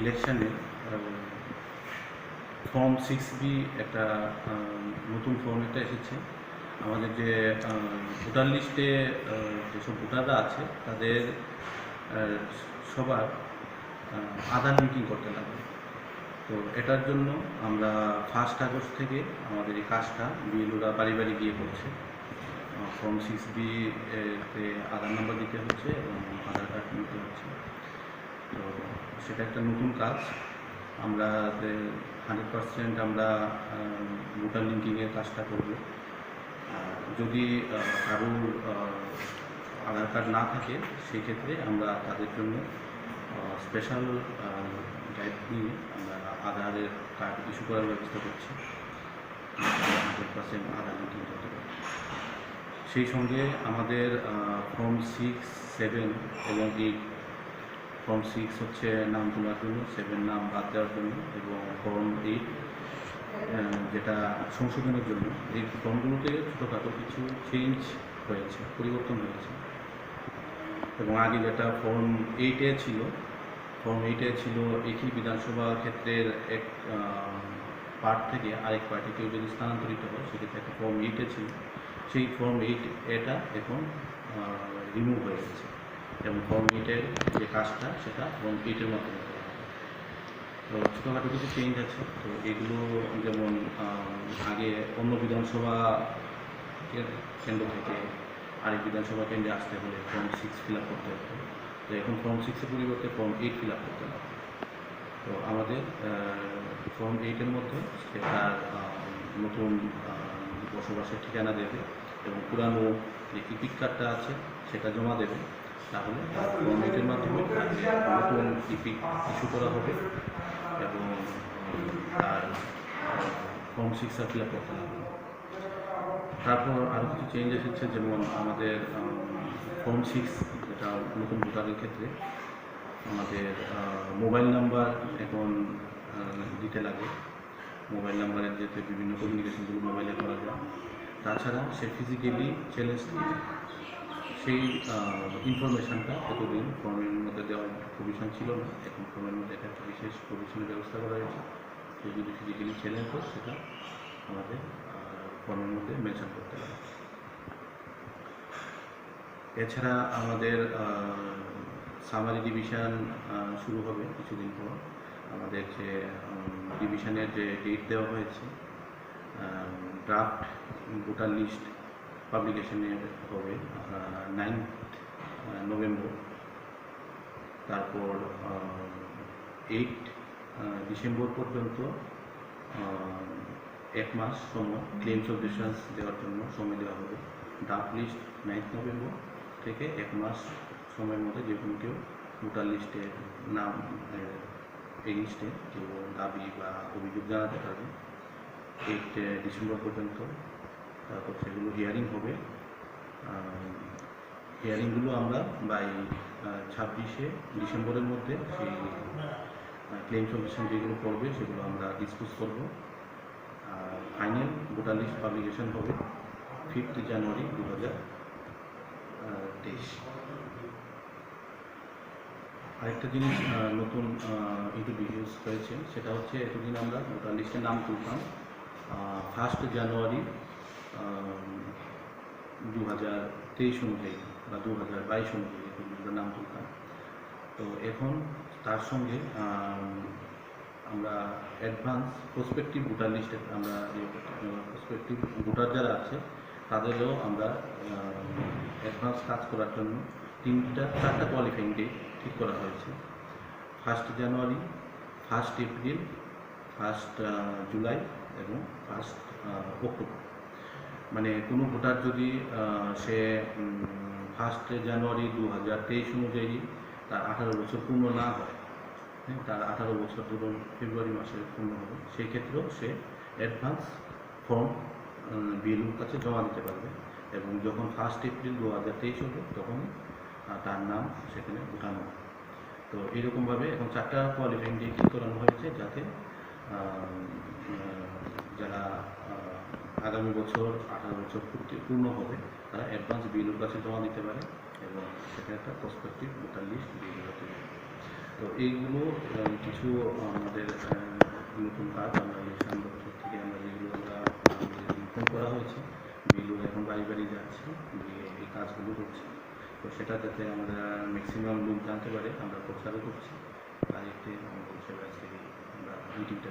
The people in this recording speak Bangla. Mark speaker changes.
Speaker 1: ইলেকশানে ফর্ম 6B একটা নতুন ফর্ম একটা এসেছে। আমাদের যে ভোটার লিস্টে যেসব ভোটাররা আছে তাদের সবার আধার লিঙ্কিং করতে লাগবে। তো এটার জন্য আমরা 1 আগস্ট থেকে আমাদের এই কাজটা বিএলওরা বাড়ি বাড়ি গিয়ে করছে। ফর্ম 6B তে আধার নাম্বার দিতে হচ্ছে এবং আধার কার্ড নিতে হচ্ছে। তো সেটা একটা নতুন কাজ। আমরা 100% আমরা ভোটার লিঙ্কিংয়ের কাজটা করব। যদি কারোর আধার কার্ড না থাকে সেক্ষেত্রে আমরা তাদের জন্য স্পেশাল গাইড নিয়ে আমরা আধারের কার্ড ইস্যু করার ব্যবস্থা করছি। 100% আধার লিঙ্কিং করতে পারি। সেই সঙ্গে আমাদের ফর্ম 6, 7 এবং 8, ফর্ম 6 হচ্ছে নাম তোলার জন্য, 7 নাম বাদ দেওয়ার জন্য এবং ফর্ম 8 যেটা সংশোধনের জন্য। এই ফর্মগুলোতে ছোটোখাটো কিছু চেঞ্জ হয়েছে, পরিবর্তন হয়েছে। এবং আগে যেটা ফর্ম 8-এ ছিল, ফর্ম 8-এ ছিল একই বিধানসভা ক্ষেত্রের এক পার্ট থেকে আরেক পার্টে কেউ যদি স্থানান্তরিত হয় সেক্ষেত্রে একটা ফর্ম 8-এ ছিল। সেই ফর্ম 8-এটা এখন রিমুভ হয়ে গেছে এবং ফর্ম 8-এর যে কাজটা সেটা ফর্ম 8-এর মাধ্যমে করা হবে। তো ছোটোখাটো কিছু চেঞ্জ আছে। তো এগুলো যেমন আগে অন্য বিধানসভা কেন্দ্র থেকে আরেক বিধানসভা কেন্দ্রে আসতে হলে ফর্ম 6 ফিল আপ করতে হতো। তো এখন ফর্ম 6-এর পরিবর্তে ফর্ম 8 ফিল আপ করতে হবে। তো আমাদের ফর্ম 8-এর মধ্যে তার নতুন বসবাসের ঠিকানা দেবে এবং পুরানো যে ইপিক কার্ডটা আছে সেটা জমা দেবে। তাহলে ফর্ম 8-এর মাধ্যমে নতুন ইপিক ইস্যু করা হবে এবং তার ফর্ম 6 ফিল আপ করতে হবে। তারপর আরও কিছু চেঞ্জ এসেছে, যেমন আমাদের ফর্ম 6 যেটা নতুন ভোটারের ক্ষেত্রে আমাদের মোবাইল নাম্বার এখন দিতে লাগে। মোবাইল নাম্বারের যেতে বিভিন্ন কমিউনিকেশনগুলো মোবাইলে করা যায়। তাছাড়া সে ফিজিক্যালি চ্যালেঞ্জ সেই ইনফরমেশানটা এতদিন ফর্মের মধ্যে দেওয়ার প্রভিশন ছিল না। এখন ফর্মের মধ্যে একটা বিশেষ প্রভিশনের ব্যবস্থা করা হয়েছে। সে যদি ফিজিক্যালি চ্যালেঞ্জ হয় সেটা আমাদের ফর্মের মধ্যে মেনশন করতে হবে। এছাড়া আমাদের সামারি ডিভিশন শুরু হবে কিছুদিন পর। আমাদের যে ডিভিশনের যে ডেট দেওয়া হয়েছে, ড্রাফট ভোটার লিস্ট পাবলিকেশনের হবে 9 নভেম্বর। তারপর 8 ডিসেম্বর পর্যন্ত 1 মাস সময় ক্লেম সলিউশনস দেওয়ার জন্য সময় দেওয়া হবে। ড্রাফট লিস্ট 9 নভেম্বর থেকে 1 মাস সময়ের মধ্যে যে কোনো কেউ ভোটার লিস্টে নাম এগেইনস্টে কেউ দাবি বা অভিযোগ জানাতে পারবে 8 ডিসেম্বর পর্যন্ত। তারপর সেগুলো হিয়ারিং হবে। হিয়ারিংগুলো আমরা বাই 26শে ডিসেম্বরের মধ্যে সেই ক্লেম সলিউশন যেগুলো করবে সেগুলো আমরা ডিসকাস করব। ফাইনাল ভোটার লিস্ট পাবলিকেশন হবে 5 জানুয়ারি 2023। আরেকটা জিনিস নতুন ইন্ট্রোডিউস হয়েছে, সেটা হচ্ছে এতদিন আমরা ভোটার লিস্টের নাম তুলতাম 1 জানুয়ারি 2023 অনুযায়ী বা 2022 অনুযায়ী আমরা নাম তুলতাম। তো এখন তার সঙ্গে আমরা অ্যাডভান্স প্রসপেক্টিভ ভোটার লিস্টে আমরা প্রসপেক্টিভ ভোটার যারা আছে তাদেরও আমরা অ্যাডভান্স কাজ করার জন্য 4টা কোয়ালিফাইং ডেট ঠিক করা হয়েছে। 1 জানুয়ারি, 1 এপ্রিল, 1 জুলাই এবং 1 অক্টোবর। মানে কোনো ভোটার যদি সে 1 জানুয়ারি 2023 অনুযায়ী তার 18 বছর পূর্ণ না হয়, তার 18 বছর ধরুন ফেব্রুয়ারি মাসে পূর্ণ হবে, সেই ক্ষেত্রেও সে অ্যাডভান্স ফর্ম বিএলওর কাছে জমা দিতে পারবে এবং যখন 1 এপ্রিল 2023 হবে তখন তার নাম সেখানে উঠানো হবে। তো এইরকমভাবে এখন 4টা কোয়ালিফাইং ডেট ঠিক করানো হয়েছে, যাতে যারা আগামী বছর 18 বছর পূর্ণ হবে তারা অ্যাডভান্স বিএলওর কাছে জমা দিতে পারে এবং সেটা একটা প্রসপেক্টিভ ভোটার লিস্ট বিএলওর কাছে। তো এইগুলো কিছু আমাদের নতুন কাজ আমরা ইলেকশন দপ্তর থেকে আমরা যেগুলো ফোন করা হয়েছে, যেগুলো এখন বাড়ি বাড়ি যাচ্ছে, গিয়ে এই কাজগুলো করছে। তো সেটা যাতে আমরা ম্যাক্সিমাম লোক জানতে পারে আমরা প্রচারও করছি, তাই একটি আমরা মিটিংটা